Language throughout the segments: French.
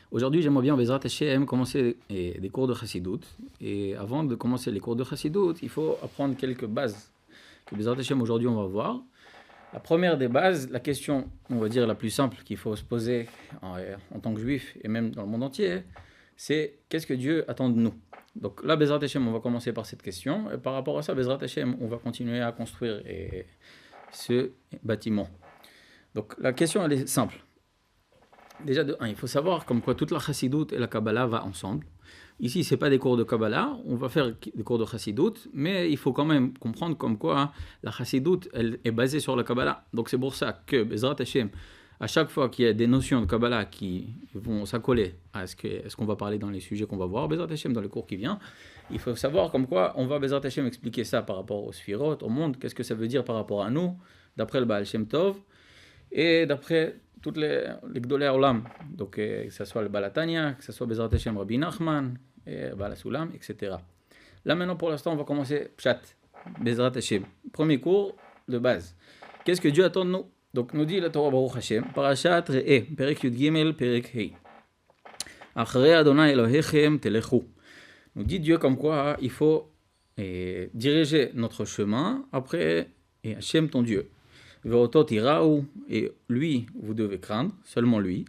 Aujourd'hui, j'aimerais bien, Bezrat Hashem, commencer des cours de Chassidut. Et avant de commencer les cours de Chassidut, il faut apprendre quelques bases que Bezrat Hashem, aujourd'hui, on va voir. La première des bases, la question, on va dire, la plus simple qu'il faut se poser en tant que juif et même dans le monde entier, c'est qu'est-ce que Dieu attend de nous? Donc là, Bezrat Hashem, on va commencer par cette question. Et par rapport à ça, Bezrat Hashem, on va continuer à construire ce bâtiment. Donc la question, elle est simple. Déjà, de 1, il faut savoir comme quoi toute la Chassidut et la Kabbalah va ensemble. Ici, ce n'est pas des cours de Kabbalah, on va faire des cours de Chassidut, mais il faut quand même comprendre comme quoi la Chassidut, elle est basée sur la Kabbalah. Donc c'est pour ça que, Bezrat Hashem, à chaque fois qu'il y a des notions de Kabbalah qui vont s'accoler à ce qu'on va parler dans les sujets qu'on va voir, Bezrat Hashem, dans le cours qui vient, il faut savoir comme quoi on va, Bezrat Hashem, expliquer ça par rapport aux Sphirot, au monde, qu'est-ce que ça veut dire par rapport à nous, d'après le Baal Shem Tov, et d'après toutes les Gdolei Olam, donc que ce soit le Balatania, que ce soit Bezrat Hashem Rabbi Nachman, et Baal Sulam, etc. Là maintenant pour l'instant on va commencer Pshat, Bezrat Hashem. Premier cours de base. Qu'est-ce que Dieu attend de nous? Donc nous dit la Torah Baruch Hashem, Parashat Re'eh, Perek Yud Gimel, Perek Hei. Acharei Adonai Elohechem Telechu. Nous dit Dieu comme quoi il faut diriger notre chemin après Hashem ton Dieu. Ve'otot iraou, et lui vous devez craindre, seulement lui.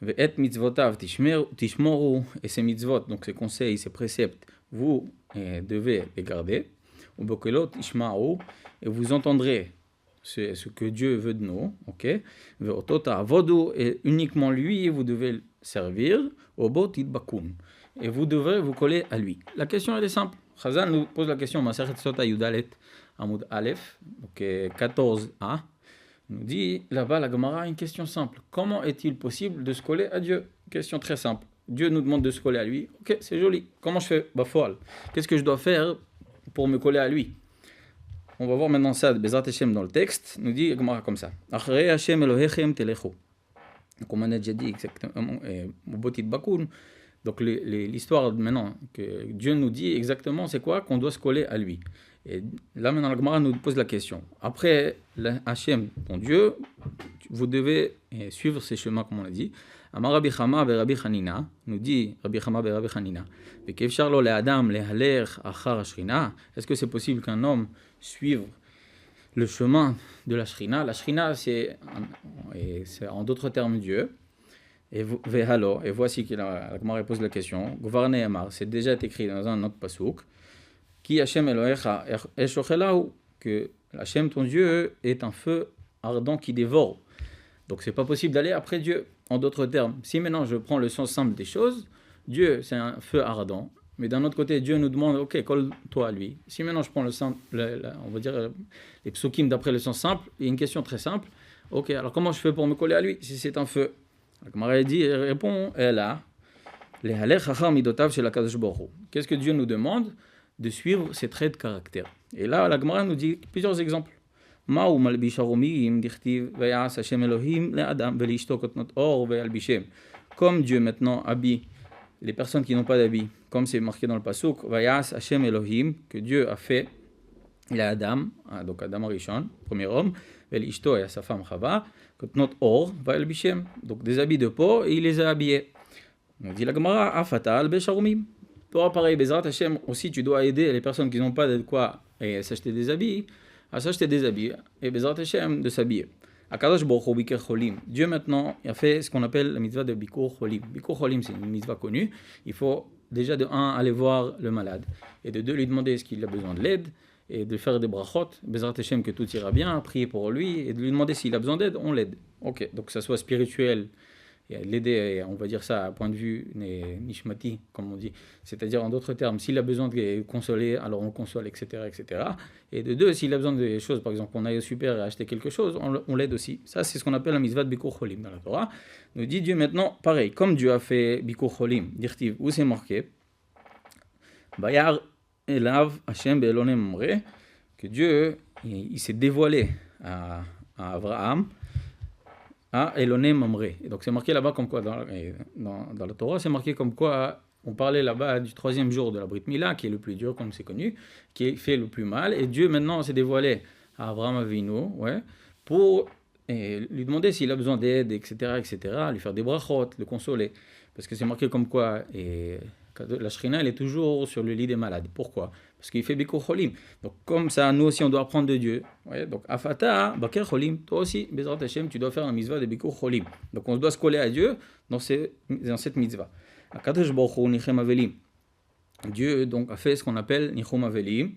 Ve'et mitzvotav tishmoru, et ses mitzvot, donc ses conseils, ses préceptes, vous devez les garder. Ubokelot ishma'u, et vous entendrez ce que Dieu veut de nous. Ok. Ve'otot avodu, et uniquement lui vous devez servir. Obot idbakun, et vous devrez vous coller à lui. La question elle est simple. Chazal nous pose la question, Masechet Sota Yudalet Amoud Aleph, donc 14a, nous dit là-bas la Gemara une question simple. Comment est-il possible de se coller à Dieu? Question très simple. Dieu nous demande de se coller à lui. Ok, c'est joli. Comment je fais? Bafoal. Qu'est-ce que je dois faire pour me coller à lui? On va voir maintenant ça de Bezrat Hashem dans le texte. Nous dit la Gemara comme ça. Acharei Hashem Elohechem telechu. Comme on a déjà dit exactement, Botit Bakoun. Donc l'histoire maintenant que Dieu nous dit exactement c'est quoi? Qu'on doit se coller à lui. Et là maintenant la Gemara nous pose la question. Après Hachem, ton Dieu, vous devez suivre ces chemins comme on l'a dit. Amar Rabbi Chama be Rabbi Chanina, nous dit Rabbi Chama be Rabbi Chanina. Ve'kefshar lo le'adam lehaler achar Shrina. Est-ce que c'est possible qu'un homme suive le chemin de la Shrina? La Shrina c'est en d'autres termes Dieu. Et voici que la Gemara pose la question. Gouvarne Amar, c'est déjà écrit dans un autre pasouk. Qui Hashem Elohecha eshochelahu, que Hashem ton Dieu est un feu ardent qui dévore. Donc c'est pas possible d'aller après Dieu. En d'autres termes, si maintenant je prends le sens simple des choses, Dieu c'est un feu ardent, mais d'un autre côté Dieu nous demande ok colle-toi à lui. Si maintenant je prends le simple, on va dire les psukim d'après le sens simple, il y a une question très simple. Ok, alors comment je fais pour me coller à lui si c'est un feu? La Gemara dit, répond, elle a les halech chachar midotav shel HaKadosh Baruch Hu. Qu'est-ce que Dieu nous demande? De suivre ses traits de caractère. Et là, la Gemara nous dit plusieurs exemples. Ma'u malbish harumim dichtiv vayas Hashem Elohim le'adam ve'lishto kotnot or ve'albishem. Comme Dieu maintenant habille les personnes qui n'ont pas d'habit, comme c'est marqué dans le pasuk, vayas Hashem Elohim, que Dieu a fait, il a Adam, donc Adam Arishon, premier homme, ve'lishto et à sa femme Chava, kotnot or ve'albishem, donc des habits de peau, et il les a habillés. On dit la Gemara, afatal be'sharumim. Toi, pareil, Bezrat Hashem, aussi, tu dois aider les personnes qui n'ont pas de quoi s'acheter des habits, à s'acheter des habits, et Bezrat Hashem, de s'habiller. Akadosh Baruch Hu Bikur Cholim. Dieu, maintenant, il a fait ce qu'on appelle la mitzvah de Bikur Cholim. Bikur Cholim, c'est une mitzvah connue. Il faut déjà, de 1, aller voir le malade, et de 2, lui demander est-ce qu'il a besoin de l'aide, et de faire des brachot, Bezrat Hashem, que tout ira bien, prier pour lui, et de lui demander s'il a besoin d'aide, on l'aide. Ok, donc que ça soit spirituel, et l'aider, on va dire ça à point de vue nishmati, comme on dit, c'est-à-dire en d'autres termes, s'il a besoin de consoler, alors on le console, etc., etc. Et de 2, s'il a besoin de choses, par exemple, qu'on aille au super et acheter quelque chose, on l'aide aussi. Ça, c'est ce qu'on appelle la mitzvah de Bikur Cholim dans la Torah. Nous dit Dieu maintenant, pareil, comme Dieu a fait Bikur Cholim, dirtiv, où c'est marqué, Bayar Elav Hashem Be'elonem Mamre, que Dieu, il s'est dévoilé à Abraham, à Elonem Mamre. Et donc c'est marqué là-bas comme quoi, dans la Torah, c'est marqué comme quoi, on parlait là-bas du 3e jour de la Brit Mila, qui est le plus dur, comme c'est connu, qui fait le plus mal, et Dieu maintenant s'est dévoilé à Abraham Avinu, pour lui demander s'il a besoin d'aide, etc., etc., lui faire des brachot, le consoler. parce que c'est marqué comme quoi la Shrina, elle est toujours sur le lit des malades. Pourquoi? Parce qu'il fait Bikur Cholim. Donc, comme ça, nous aussi, on doit apprendre de Dieu. Ouais, donc, Afata, Bakir Cholim, toi aussi, Bezrat Hashem, tu dois faire la mitzvah de Bikur Cholim. Donc, on doit se coller à Dieu dans cette mitzvah. Akadosh Baruch Hu Nichem Avelim. Dieu donc, a fait ce qu'on appelle Nichum Avelim,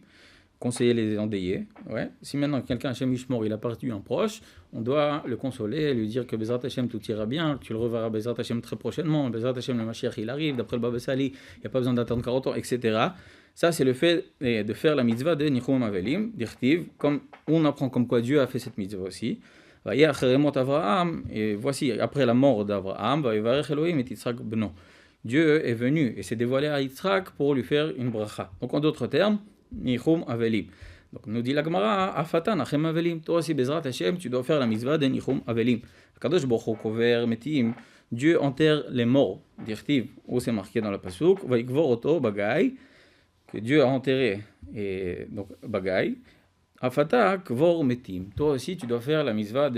conseiller les endeuillés. Ouais. Si maintenant quelqu'un, Hashem Yishmor, il a perdu un proche, on doit le consoler, lui dire que Bezrat Hashem, tout ira bien, tu le reverras Bezrat Hashem très prochainement, Bezrat Hashem, le Mashiach, il arrive, d'après le Baba Sali, il n'y a pas besoin d'attendre 40 ans, etc. Ça, c'est le fait de faire la mitzvah de Nichum Avelim, d'Irtiv, comme on apprend comme quoi Dieu a fait cette mitzvah aussi. Et voici, après la mort d'Abraham, Dieu est venu et s'est dévoilé à Yitzhak pour lui faire une bracha. Donc en d'autres termes, Nichum Avelim. Donc nous dit la Gemara, Afata Nachem Avelim. Toi aussi, Bezrat Hashem, tu dois faire la mitzvah de Nichum Avelim. Kadosh Baruch Hu Kover Metim. Dieu enterre les morts. Dirtiv, où c'est marqué dans la Pasuk, Vaikvor Oto Bagay, que Dieu a enterré. Et donc Bagay. Afata Kvor Metim. Toi aussi, tu dois faire la mitzvah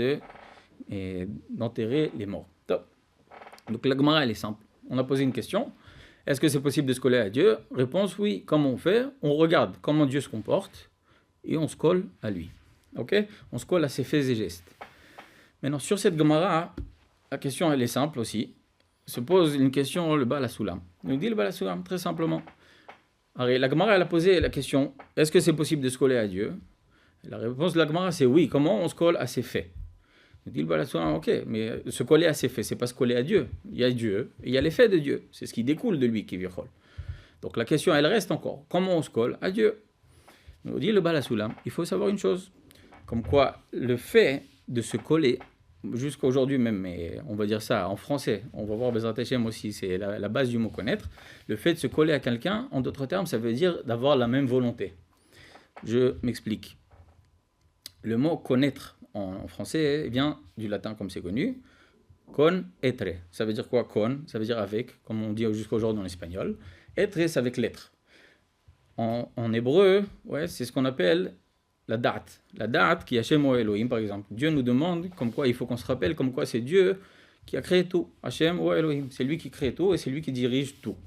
d'enterrer les morts. Donc la Gemara, elle est simple. On a posé une question. Est-ce que c'est possible de se coller à Dieu? Réponse oui. Comment on fait? On regarde comment Dieu se comporte et on se colle à lui. Ok? On se colle à ses faits et gestes. Maintenant, sur cette Gemara, la question elle est simple aussi. Se pose une question, le Baal HaSulam. Nous dit le Baal HaSulam, très simplement. Alors, la Gemara elle a posé la question, est-ce que c'est possible de se coller à Dieu? La réponse de la Gemara c'est oui. Comment on se colle à ses faits? Il dit le Baal HaSulam, ok, mais se coller à ses faits, c'est pas se coller à Dieu. Il y a Dieu et il y a les faits de Dieu. C'est ce qui découle de lui qui vit. Donc la question, elle reste encore. Comment on se colle à Dieu? Il dit le Baal HaSulam, il faut savoir une chose. Comme quoi, le fait de se coller, jusqu'à aujourd'hui même, mais on va dire ça en français, on va voir Bezrat Hashem aussi, c'est la base du mot connaître. Le fait de se coller à quelqu'un, en d'autres termes, ça veut dire d'avoir la même volonté. Je m'explique. Le mot connaître en français vient du latin comme c'est connu. Con, etre. Ça veut dire quoi con? Ça veut dire avec, comme on dit jusqu'à aujourd'hui en espagnol. Etre, c'est avec l'être. En hébreu, ouais, c'est ce qu'on appelle la date. La date qui est Hashem ou Elohim, par exemple. Dieu nous demande comme quoi il faut qu'on se rappelle comme quoi c'est Dieu qui a créé tout. Hashem ou Elohim. C'est lui qui crée tout et c'est lui qui dirige tout.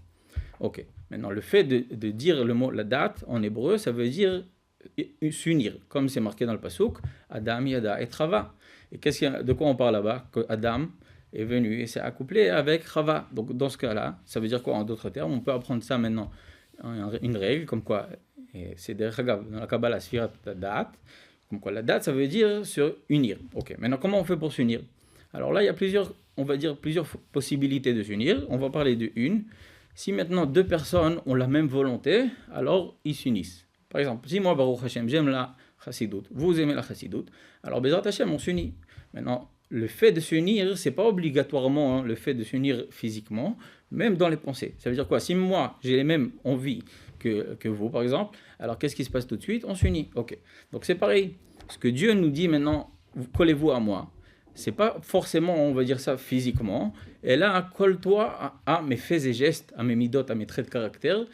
Ok. Maintenant, le fait de dire le mot la date en hébreu, ça veut dire s'unir, comme c'est marqué dans le pasuk, Adam, Yada et Chava. Et de quoi on parle là-bas? Que Adam est venu et s'est accouplé avec Chava. Donc dans ce cas-là, ça veut dire quoi en d'autres termes? On peut apprendre ça maintenant, une règle, comme quoi, et c'est dans la Kabbalah, Sfirat Da'at, comme quoi la date, ça veut dire se unir. Ok, maintenant comment on fait pour s'unir? Alors là, il y a plusieurs possibilités de s'unir. On va parler de une. Si maintenant deux personnes ont la même volonté, alors ils s'unissent. Par exemple, si moi, Baruch Hashem, j'aime la chassidoute, vous aimez la chassidoute, alors Bezrat Hashem, on s'unit. Maintenant, le fait de s'unir, c'est pas obligatoirement le fait de s'unir physiquement, même dans les pensées. Ça veut dire quoi? Si moi, j'ai les mêmes envies que vous, par exemple, alors qu'est-ce qui se passe tout de suite? On s'unit. Ok. Donc c'est pareil. Ce que Dieu nous dit maintenant, collez-vous à moi. C'est pas forcément, on va dire ça physiquement. Et là, colle-toi à mes faits et gestes, à mes midot, à mes traits de caractère.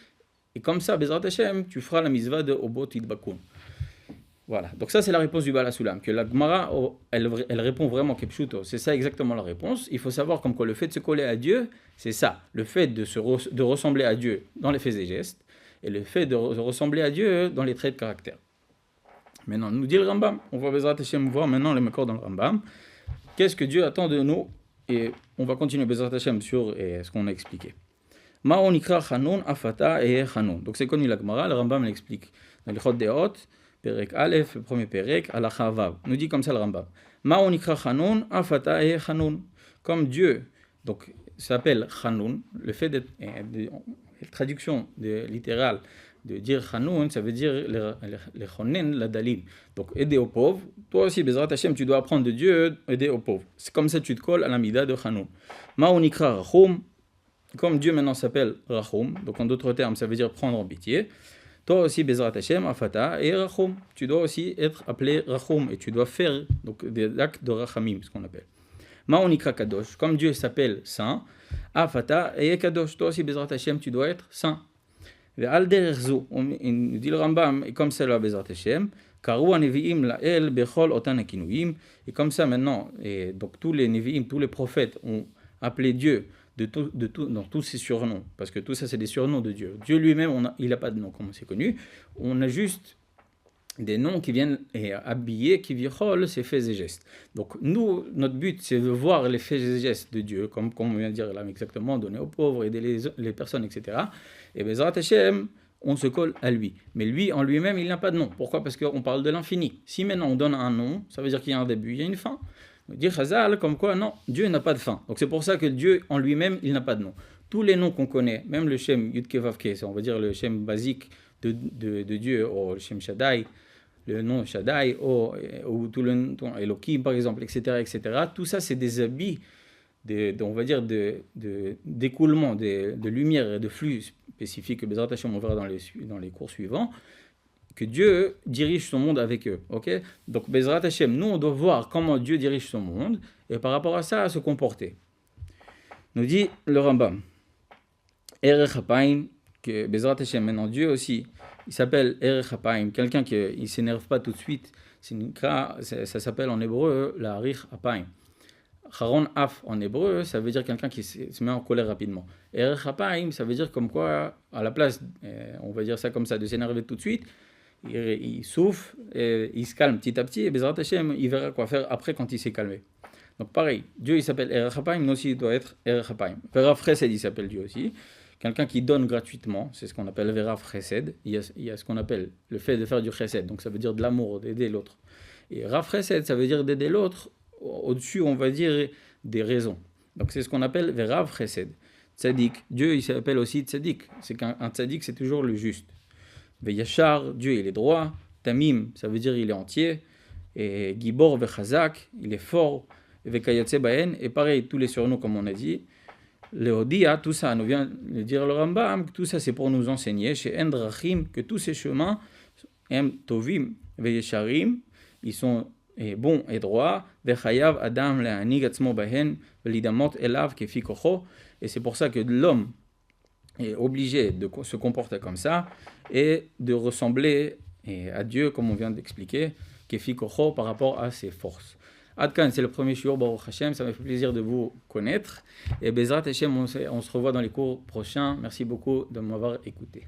Et comme ça, Bezrat Hashem, tu feras la mitzvah de Obot Yidbakun. Voilà. Donc ça, c'est la réponse du Baal HaSulam. Que la Gemara, elle répond vraiment Kepshuto. C'est ça exactement la réponse. Il faut savoir comme quoi le fait de se coller à Dieu, c'est ça. Le fait de ressembler à Dieu dans les faits et gestes. Et le fait de ressembler à Dieu dans les traits de caractère. Maintenant, nous dit le Rambam. On va Bezrat Hashem voir maintenant les makor dans le Rambam. Qu'est-ce que Dieu attend de nous? Et on va continuer Bezrat Hashem sur ce qu'on a expliqué. Ma'onikra Chanun Afata et Chanun. Donc c'est connu la Gemara, le Rambam l'explique. Dans les Chod Deot, Perek Aleph, le premier Perek, Alacha Vav. Nous dit comme ça le Rambam. Ma'onikra Chanun Afata et Chanun. Comme Dieu, donc s'appelle Chanun, le fait d'être, la traduction littérale de dire Chanun, ça veut dire les Chonen, la Dalim. Donc aider aux pauvres. Toi aussi, Bezrat Hashem, tu dois apprendre de Dieu, aider aux pauvres. C'est comme ça que tu te colles à la mida de Chanun. Ma'onikra Rachum. Comme Dieu maintenant s'appelle Rachum, donc en d'autres termes, ça veut dire prendre en pitié. Toi aussi, Bezrat Hashem, Afata et Rachum. Tu dois aussi être appelé Rachum et tu dois faire donc, des actes de Rachamim, ce qu'on appelle. Ma'onikra Kadosh. Comme Dieu s'appelle Saint, Afata et Kadosh. Toi aussi, Bezrat Hashem, tu dois être Saint. Ve'al dererzo, il dit le Rambam, et comme ça, là, Bezrat Hashem, Karu Nevi'im la'el bechol otan akinuyim. Et comme ça, maintenant, et donc tous les Nevi'im, tous les prophètes ont appelé Dieu dans tous ces surnoms, parce que tout ça c'est des surnoms de Dieu. Dieu lui-même, il n'a pas de nom comme c'est connu, on a juste des noms qui viennent habiller, qui virolent ses faits et gestes. Donc nous, notre but c'est de voir les faits et gestes de Dieu, comme on vient de dire là exactement, donner aux pauvres, aider les personnes, etc. Et Bezrat Hashem, on se colle à lui. Mais lui, en lui-même, il n'a pas de nom. Pourquoi? Parce qu'on parle de l'infini. Si maintenant on donne un nom, ça veut dire qu'il y a un début, il y a une fin. Dire Chazal, comme quoi, non, Dieu n'a pas de fin. Donc c'est pour ça que Dieu, en lui-même, il n'a pas de nom. Tous les noms qu'on connaît, même le Shem Yudke Vavke, on va dire le Shem basique de Dieu, ou le Shem Shaddai, le nom Shaddai, ou tout le nom Elohim, par exemple, etc. Tout ça, c'est des habits, on va dire, d'écoulement, de lumière et de flux spécifiques que Bezrat Hashem, on verra dans les cours suivants, que Dieu dirige son monde avec eux. Okay? Donc, Bezrat Hashem, nous, on doit voir comment Dieu dirige son monde, et par rapport à ça, à se comporter. Nous dit le Rambam, Erech Hapaim, que Bezrat Hashem, maintenant Dieu aussi, il s'appelle Erech Hapaim, quelqu'un qui ne s'énerve pas tout de suite, ça s'appelle en hébreu la Rich Hapaim. Charon Af en hébreu, ça veut dire quelqu'un qui se met en colère rapidement. Erech Hapaim, ça veut dire comme quoi, à la place, on va dire ça comme ça, de s'énerver tout de suite, il souffle, il se calme petit à petit, et Bezrat Hashem, il verra quoi faire après quand il s'est calmé. Donc pareil, Dieu il s'appelle Erech Hapaim, nous aussi il doit être Erech Hapaim. Verav Chesed, il s'appelle Dieu aussi. Quelqu'un qui donne gratuitement, c'est ce qu'on appelle Verav Chesed. Il y a ce qu'on appelle le fait de faire du Chesed, donc ça veut dire de l'amour, d'aider l'autre. Et Rav Chesed, ça veut dire d'aider l'autre au-dessus, on va dire, des raisons. Donc c'est ce qu'on appelle Verav Chesed. Tzadik, Dieu il s'appelle aussi Tzadik. C'est qu'un Tzadik, c'est toujours le juste. Veyachar, Dieu il est droit. Tamim, ça veut dire il est entier. Et Gibor Vechazak, il est fort. Vekayotse Baen, et pareil, tous les surnoms comme on a dit. Leodia, tout ça, nous vient de dire le Rambam, tout ça c'est pour nous enseigner, chez Endrachim, que tous ces chemins, Tovim Veyesharim, ils sont bons et droits. Vechayav Adam Le'anig Atzmo Bahen, Velidamot Elav Kefi Kocho, et c'est pour ça que l'homme est obligé de se comporter comme ça et de ressembler à Dieu, comme on vient d'expliquer, Kefi Kocho, par rapport à ses forces. Adkan, c'est le premier shiur, Baruch Hashem, ça m'a fait plaisir de vous connaître. Et Bezrat Hashem, on se revoit dans les cours prochains. Merci beaucoup de m'avoir écouté.